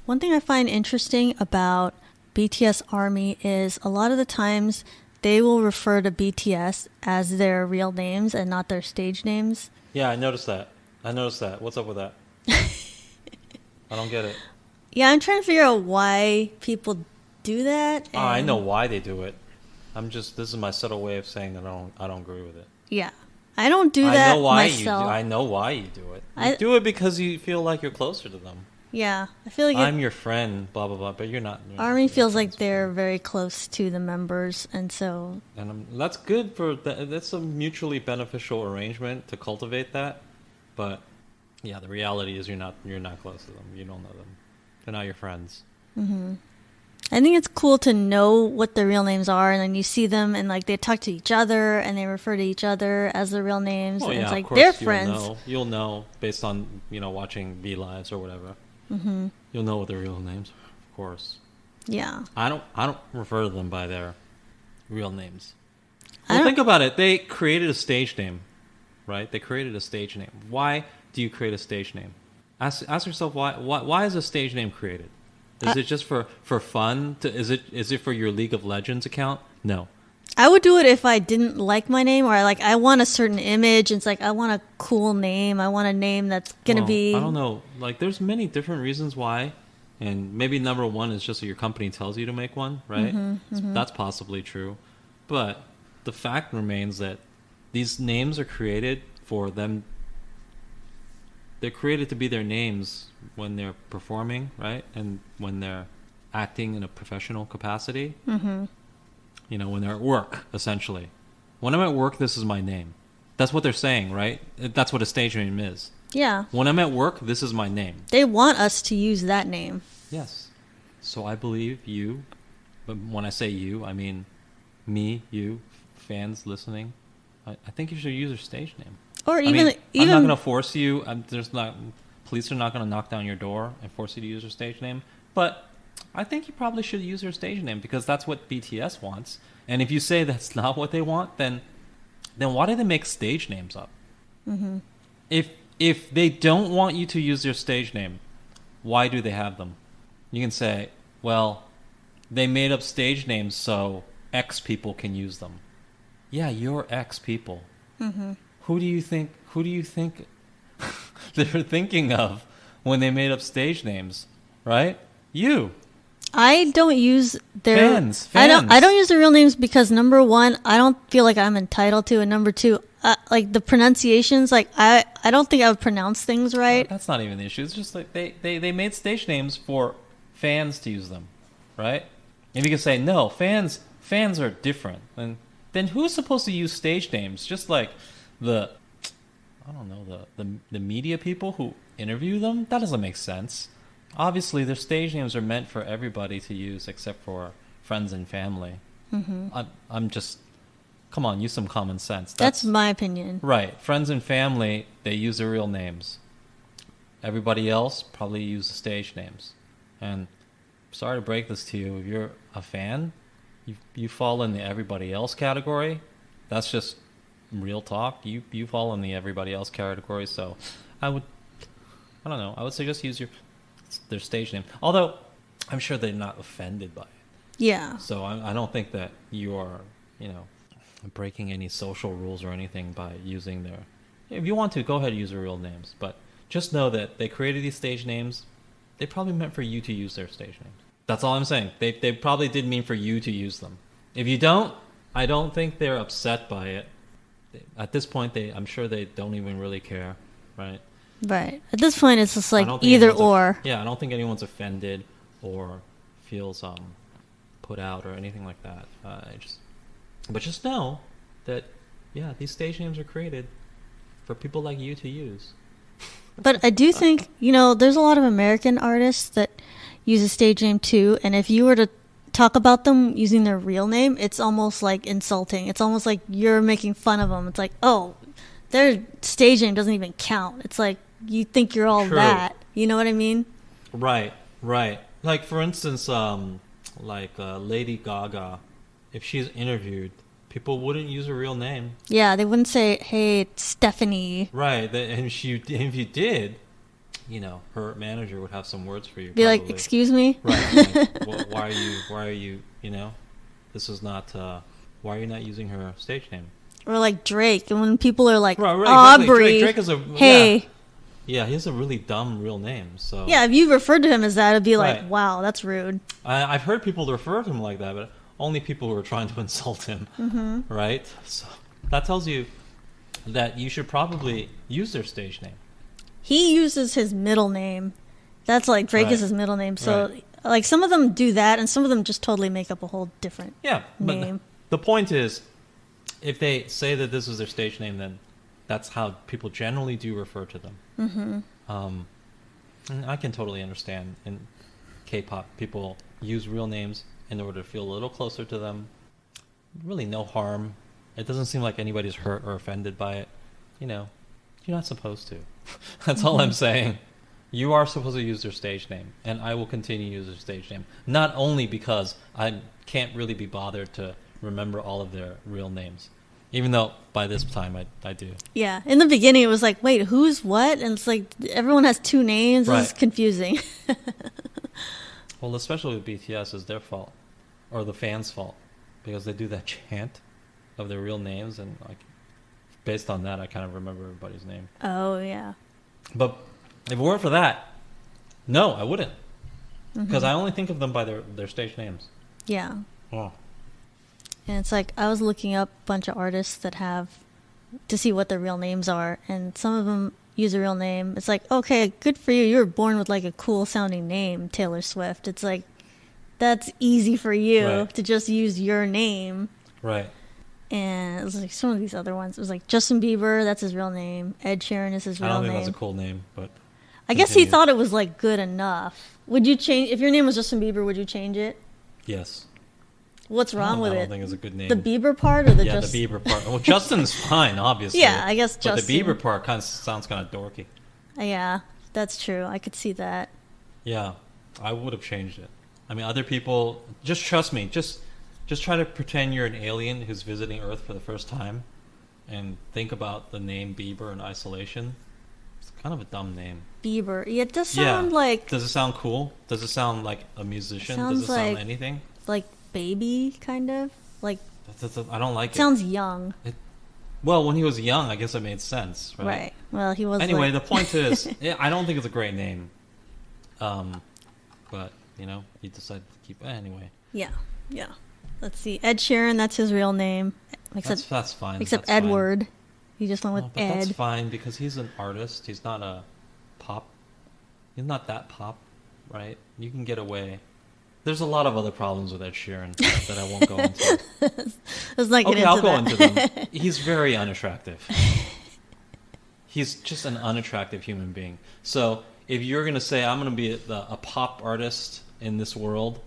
One thing I find interesting about BTS Army is a lot of the times they will refer to BTS as their real names and not their stage names. Yeah, I noticed that. What's up with that? I don't get it. Yeah, I'm trying to figure out why people do that. Oh, I know why they do it. This is my subtle way of saying that I don't agree with it. Yeah. I don't do that myself. I know why you do it. You do it because you feel like you're closer to them. Yeah. I feel like I'm your friend, blah, blah, blah, but you're not. Army feels like they're very close to the members, and so... And that's good that's a mutually beneficial arrangement to cultivate that. But, yeah, the reality is you're not close to them. You don't know them. They're not your friends. Mm-hmm. I think it's cool to know what their real names are, and then you see them and like they talk to each other and they refer to each other as their real names. Well, and yeah, it's like of course, they're friends. You'll know based on watching V Lives or whatever. Mm-hmm. You'll know what their real names are, of course. Yeah. I don't refer to them by their real names. Well, think about it. They created a stage name, right? They created a stage name. Why do you create a stage name? Ask yourself why is a stage name created? Is it just for fun? Is it for your League of Legends account? No. I would do it if I didn't like my name, or I want a certain image. It's like I want a cool name. I want a name that's gonna be. I don't know. Like, there's many different reasons why, and maybe number one is just that your company tells you to make one, right? Mm-hmm, mm-hmm. That's possibly true, but the fact remains that these names are created for them. They're created to be their names when they're performing, right? And when they're acting in a professional capacity. Mm-hmm. When they're at work, essentially. When I'm at work, this is my name. That's what they're saying, right? That's what a stage name is. Yeah. When I'm at work, this is my name. They want us to use that name. Yes. So I believe you, but when I say you, I mean me, you, fans listening. I think you should use your stage name. Or even I'm not going to force you. Police are not going to knock down your door and force you to use your stage name. But I think you probably should use your stage name because that's what BTS wants. And if you say that's not what they want, then why do they make stage names up? Mm-hmm. If they don't want you to use their stage name, why do they have them? You can say, well, they made up stage names so X people can use them. Yeah, you're X people. Mm-hmm. Who do you think they were thinking of when they made up stage names, right? You. I don't use their fans. I don't use their real names because number one, I don't feel like I'm entitled to, and number two, like the pronunciations, like I don't think I would pronounce things right. That's not even the issue. It's just like they made stage names for fans to use them, right? And you can say no, fans are different, and then who's supposed to use stage names? Just like the media people who interview them? That doesn't make sense. Obviously, their stage names are meant for everybody to use except for friends and family. Mm-hmm. I'm just... Come on, use some common sense. That's my opinion. Right. Friends and family, they use their real names. Everybody else probably use the stage names. And sorry to break this to you, if you're a fan, you fall in the everybody else category. That's just real talk. You fall in the everybody else category, so I would suggest use their stage name. Although I'm sure they're not offended by it. Yeah. So I don't think that you are, breaking any social rules or anything by using their... If you want to, go ahead and use their real names. But just know that they created these stage names. They probably meant for you to use their stage names. That's all I'm saying. They probably did mean for you to use them. If you don't, I don't think they're upset by it. At this point, I'm sure they don't even really care, right? Right. At this point, it's just like either or. I don't think anyone's offended or feels put out or anything like that. But just know that, these stage names are created for people like you to use. But I do think, there's a lot of American artists that use a stage name too, and if you were to talk about them using their real name, it's almost like insulting. It's almost like you're making fun of them. It's like, oh, their stage name doesn't even count. It's like you think you're all that. You know what I mean? Right. Like, for instance, Lady Gaga, if she's interviewed, people wouldn't use her real name. Yeah, they wouldn't say, hey, it's Stephanie. Right, and if you did, her manager would have some words for you. Be probably. like, excuse me? Right. Like, well, why are you, this is not, why are you not using her stage name? Or like Drake, and when people are like, Right, Aubrey, exactly. Drake is hey. Yeah, he has a really dumb real name. So Yeah, if you referred to him as that, it'd be like, Right. wow, that's rude. I've heard people refer to him like that, but only people who are trying to insult him, right? So that tells you that you should probably use their stage name. He uses his middle name. That's like Drake Right. is his middle name. So Right. like some of them do that, and some of them just totally make up a whole different Yeah, but name. the point is, if they say that this is their stage name, then that's how people generally do refer to them. And I can totally understand in K-pop, people use real names in order to feel a little closer to them. Really no harm. It doesn't seem like anybody's hurt or offended by it. You're not supposed to. That's all I'm saying. You are supposed to use their stage name, and I will continue to use their stage name. Not only because I can't really be bothered to remember all of their real names, even though by this time I do. Yeah, in the beginning it was like, wait, who's what? And it's like everyone has two names. Right. It's confusing. Well, especially with BTS, it's their fault, or the fans' fault, because they do that chant of their real names, and like based on that, I kind of remember everybody's name. Oh yeah. But if it weren't for that, no, I wouldn't, because I only think of them by their stage names. Yeah. Oh. And it's like I was looking up a bunch of artists that have to see what their real names are, and some of them use a real name. It's like, okay, good for you. You were born with like a cool sounding name, Taylor Swift. It's like that's easy for you Right. to just use your name. Right. And it was like some of these other ones. It was like Justin Bieber, that's his real name. Ed Sheeran is his I real don't think name. that's a cool name, but I guess he continue. thought it was like good enough. Would you change if your name was Justin Bieber? Would you change it? Yes. What's wrong with I don't it? think it's a good name. The Bieber part or the yeah, just the Bieber part. Well, Justin's fine, obviously. Yeah, I guess but Justin. the Bieber part kind of sounds kind of dorky. Yeah, that's true. I could see that. Yeah, I would have changed it. I mean, other people, just trust me. Just try to pretend you're an alien who's visiting Earth for the first time, and think about the name Bieber in isolation. It's kind of a dumb name. Bieber. Yeah, it does sound like Does it sound cool? Does it sound like a musician? Sounds Does it sound like- anything? baby kind of. Like I don't like it sounds young. Well, when he was young, I guess it made sense, right? Right. Well, he was Anyway, like, the point is, I don't think it's a great name. But, he decided to keep it anyway. Yeah. Let's see. Ed Sheeran, that's his real name. Except That's fine. except that's Edward. He just went with Fine. But Ed. that's fine because he's an artist. He's not a pop. He's not that pop, right? You can get away. There's a lot of other problems with Ed Sheeran that I won't go into. Let's not get Okay, into I'll go that. into them. He's very unattractive. He's just an unattractive human being. So if you're going to say, I'm going to be a pop artist in this world,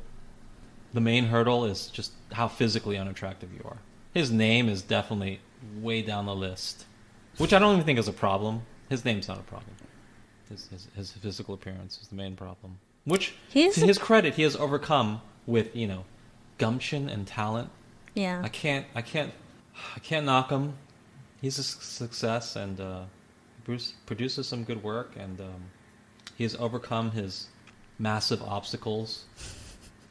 the main hurdle is just how physically unattractive you are. His name is definitely way down the list, which I don't even think is a problem. His name's not a problem. His physical appearance is the main problem. Which, to his credit, he has overcome with, gumption and talent. Yeah. I can't knock him. He's a success and Bruce produces some good work, and he has overcome his massive obstacles,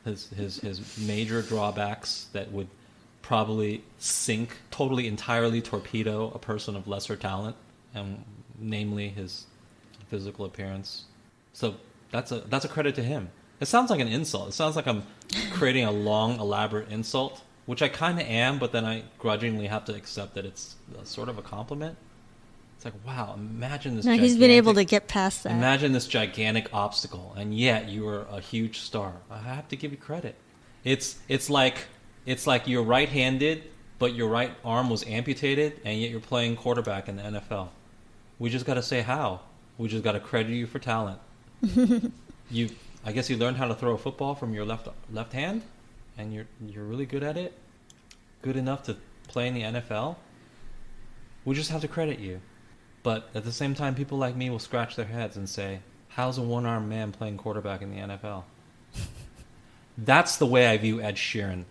his major drawbacks that would probably sink, totally, entirely torpedo a person of lesser talent, and namely his physical appearance. So that's a credit to him. It sounds like an insult. It sounds like I'm creating a long, elaborate insult, which I kind of am, but then I grudgingly have to accept that it's sort of a compliment. It's like, wow, imagine this. No, he's been able to get past that. Imagine this gigantic obstacle, and yet you are a huge star. I have to give you credit. It's like you're right-handed, but your right arm was amputated, and yet you're playing quarterback in the NFL. We just got to say how. We just got to credit you for talent. I guess you learned how to throw a football from your left hand, and you're really good at it. Good enough to play in the NFL. We just have to credit you. But at the same time, people like me will scratch their heads and say, how's a one-armed man playing quarterback in the NFL? That's the way I view Ed Sheeran.